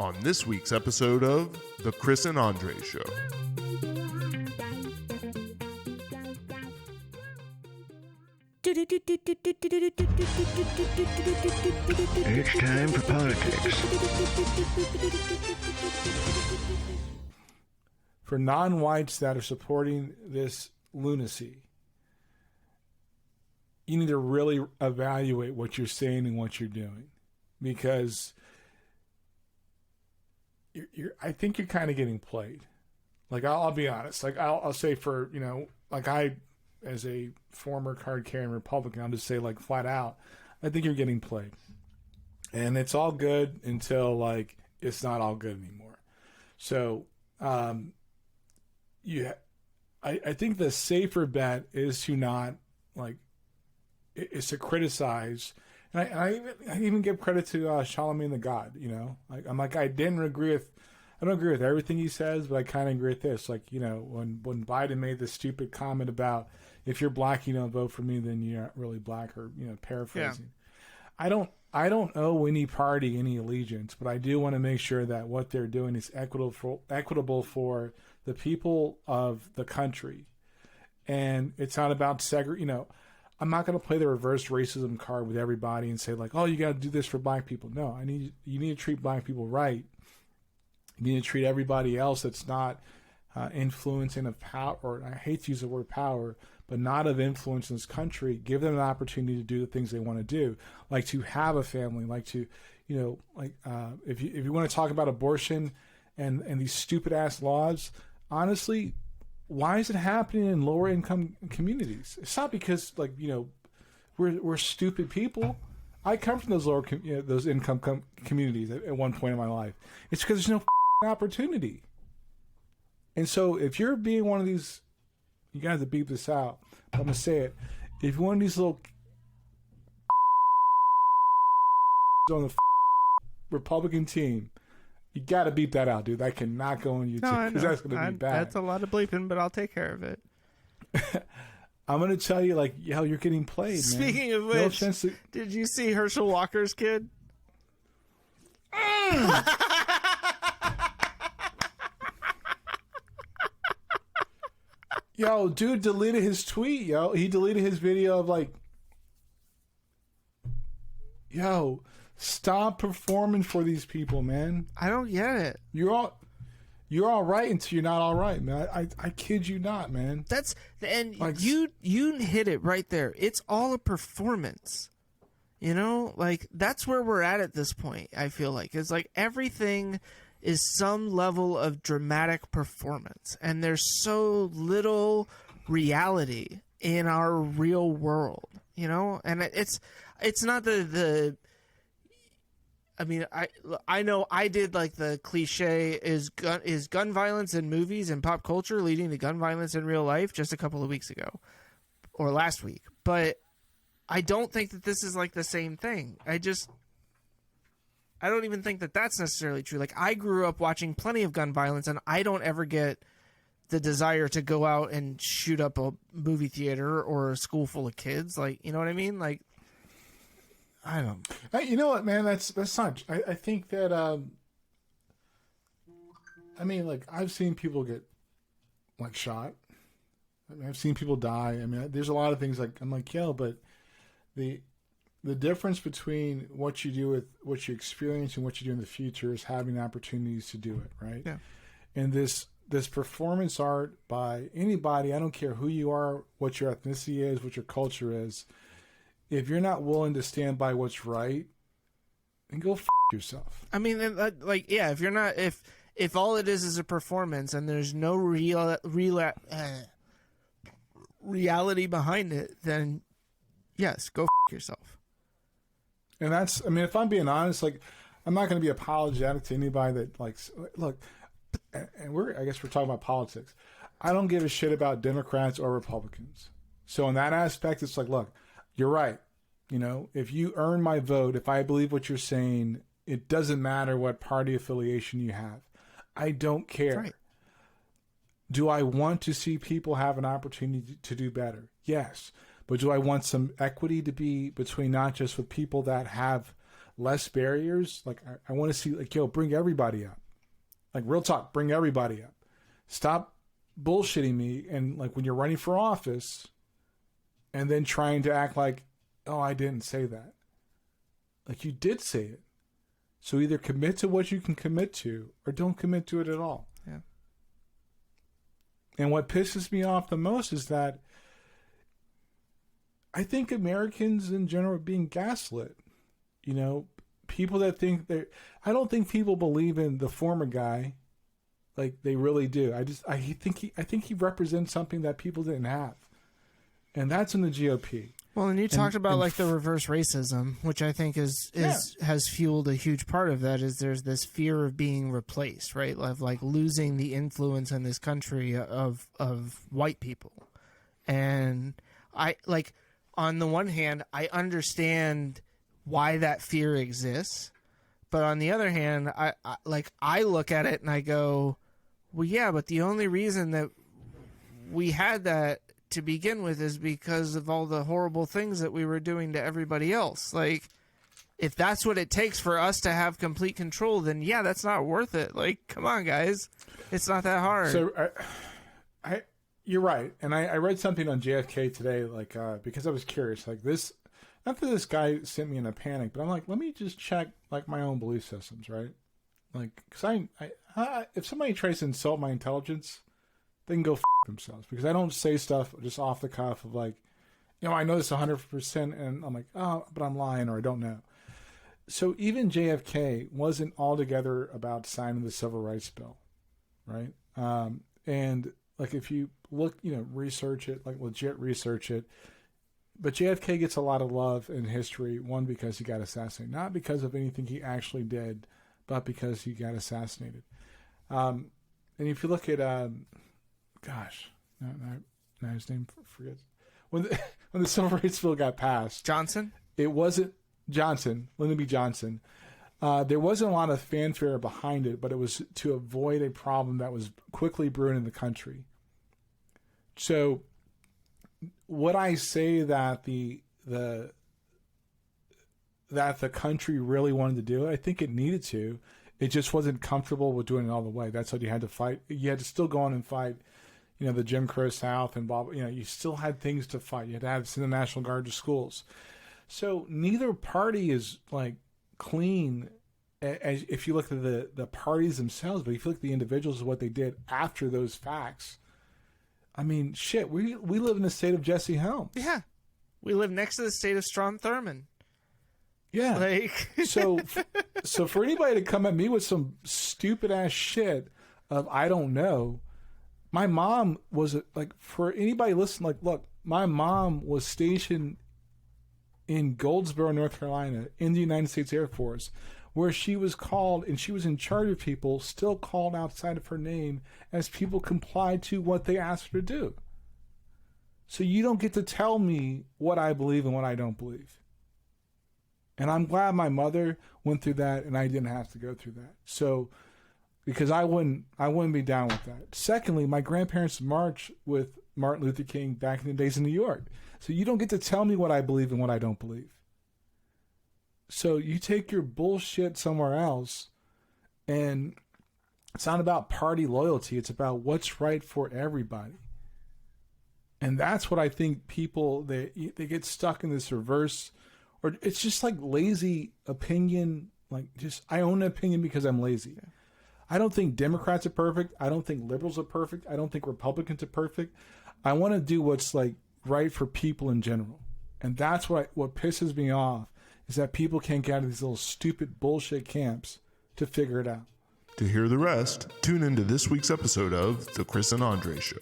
on this week's episode of The Chris and Andre Show. It's time for politics. For non-whites that are supporting this lunacy, you need to really evaluate what you're saying and what you're doing, because I think you're kind of getting played. Like, I'll be honest. Like, I'll say for, like, I, as a former card-carrying Republican, I'll just say, like, flat out, I think you're getting played. And it's all good until, like, it's not all good anymore. So, I think the safer bet is to not, like, is to criticize. And I even give credit to Charlemagne the God, Like, I'm like, I don't agree with everything he says, but I kind of agree with this. Like, when Biden made the stupid comment about, if you're black, you don't vote for me, then you're not really black, or, paraphrasing. Yeah. I don't owe any party any allegiance, but I do want to make sure that what they're doing is equitable for the people of the country. And it's not about I'm not going to play the reverse racism card with everybody and say, like, oh, you got to do this for black people. No, you need to treat black people right. You need to treat everybody else that's not influencing of power, or I hate to use the word power, but not of influence in this country. Give them an opportunity to do the things they want to do, like to have a family, like to, if you want to talk about abortion and these stupid ass laws, honestly, why is it happening in lower income communities? It's not because, like, we're stupid people. I come from those those income communities at one point in my life. It's because there's no opportunity. And so if you're being one of these, you got to beep this out, but I'm going to say it. If you're one of these little on the Republican team, you got to beep that out, dude. That cannot go on YouTube, because that's going to be bad. That's a lot of bleeping, but I'll take care of it. I'm going to tell you, like, you're getting played, man. Speaking of which, did you see Hershel Walker's kid? Yo, dude deleted his tweet, yo. He deleted his video of, like, yo, stop performing for these people, man. I don't get it. You're all right until you're not all right, man. I kid you not, man. You hit it right there. It's all a performance. Like, that's where we're at this point, I feel like. It's like everything is some level of dramatic performance, and there's so little reality in our real world, and it's not I know I did, like, the cliche is gun violence in movies and pop culture leading to gun violence in real life just a couple of weeks ago or last week, but I don't think that this is, like, the same thing. I don't even think that that's necessarily true. Like, I grew up watching plenty of gun violence, and I don't ever get the desire to go out and shoot up a movie theater or a school full of kids. Like, you know what I mean? Like, I don't. You know what, man? That's not. I think that. Like, I've seen people get, like, shot. I've seen people die. There's a lot of things, like, I'm like, yo, but the difference between what you do with what you experience and what you do in the future is having opportunities to do it, right? Yeah. And this performance art by anybody, I don't care who you are, what your ethnicity is, what your culture is, if you're not willing to stand by what's right, then go yourself. If you're not, if all it is a performance and there's no reality behind it, then yes, go yourself. And that's, if I'm being honest, like, I'm not going to be apologetic to anybody that, like, look, and I guess we're talking about politics. I don't give a shit about Democrats or Republicans. So in that aspect, it's like, look, you're right. If you earn my vote, if I believe what you're saying, it doesn't matter what party affiliation you have. I don't care. Right. Do I want to see people have an opportunity to do better? Yes. But do I want some equity to be between not just with people that have less barriers. Like, I want to see, like, yo, bring everybody up. Like, real talk, bring everybody up. Stop bullshitting me. And, like, when you're running for office and then trying to act like, oh, I didn't say that. Like, you did say it. So either commit to what you can commit to or don't commit to it at all. Yeah. And what pisses me off the most is that I think Americans in general are being gaslit. You know, people that think I don't think people believe in the former guy like they really do. I think he represents something that people didn't have. And that's in the GOP. Well, and you talked about like the reverse racism, which I think has fueled a huge part of that. Is there's this fear of being replaced, right? Of like losing the influence in this country of white people. And I like, on the one hand, I understand why that fear exists, but on the other hand, I look at it and I go, well, yeah, but the only reason that we had that to begin with is because of all the horrible things that we were doing to everybody else. Like, if that's what it takes for us to have complete control, then yeah, that's not worth it. Like, come on, guys, it's not that hard. So you're right. And I read something on JFK today, like, because I was curious, like this, not that this guy sent me in a panic, but I'm like, let me just check like my own belief systems, right? Like, cause if somebody tries to insult my intelligence, they can go themselves, because I don't say stuff just off the cuff of like, you know, I know this 100% and I'm like, oh, but I'm lying or I don't know. So even JFK wasn't altogether about signing the Civil Rights Bill, right? And like if you look, you know, research it, like legit research it. But JFK gets a lot of love in history, one, because he got assassinated, not because of anything he actually did, but because he got assassinated. And if you look at, gosh, now his name forgets. When the Civil Rights Bill got passed, Johnson? It wasn't Johnson, Lyndon B. Johnson. There wasn't a lot of fanfare behind it, but it was to avoid a problem that was quickly brewing in the country. So, would I say that the country really wanted to do it? I think it needed to. It just wasn't comfortable with doing it all the way. That's what you had to fight. You had to still go on and fight, you know, the Jim Crow South and blah, you know, you still had things to fight. You had to send the National Guard to schools. So neither party is like clean as if you look at the parties themselves, but if you look at the individuals and what they did after those facts, I mean, shit, we live in the state of Jesse Helms. Yeah. We live next to the state of Strom Thurmond. Yeah. Like so for anybody to come at me with some stupid ass shit of I don't know, my mom was like, for anybody listening, like, look, my mom was stationed in Goldsboro, North Carolina, in the United States Air Force, where she was called, and she was in charge of people, still called outside of her name as people complied to what they asked her to do. So you don't get to tell me what I believe and what I don't believe. And I'm glad my mother went through that and I didn't have to go through that. So, because I wouldn't be down with that. Secondly, my grandparents marched with Martin Luther King back in the days in New York. So you don't get to tell me what I believe and what I don't believe. So you take your bullshit somewhere else, and it's not about party loyalty. It's about what's right for everybody. And that's what I think people, they get stuck in this reverse, or it's just like lazy opinion. Like, just, I own an opinion because I'm lazy. Yeah. I don't think Democrats are perfect. I don't think liberals are perfect. I don't think Republicans are perfect. I want to do what's like right for people in general. And that's what pisses me off, is that people can't get out of these little stupid bullshit camps to figure it out. To hear the rest, tune into this week's episode of The Chris and Andre Show.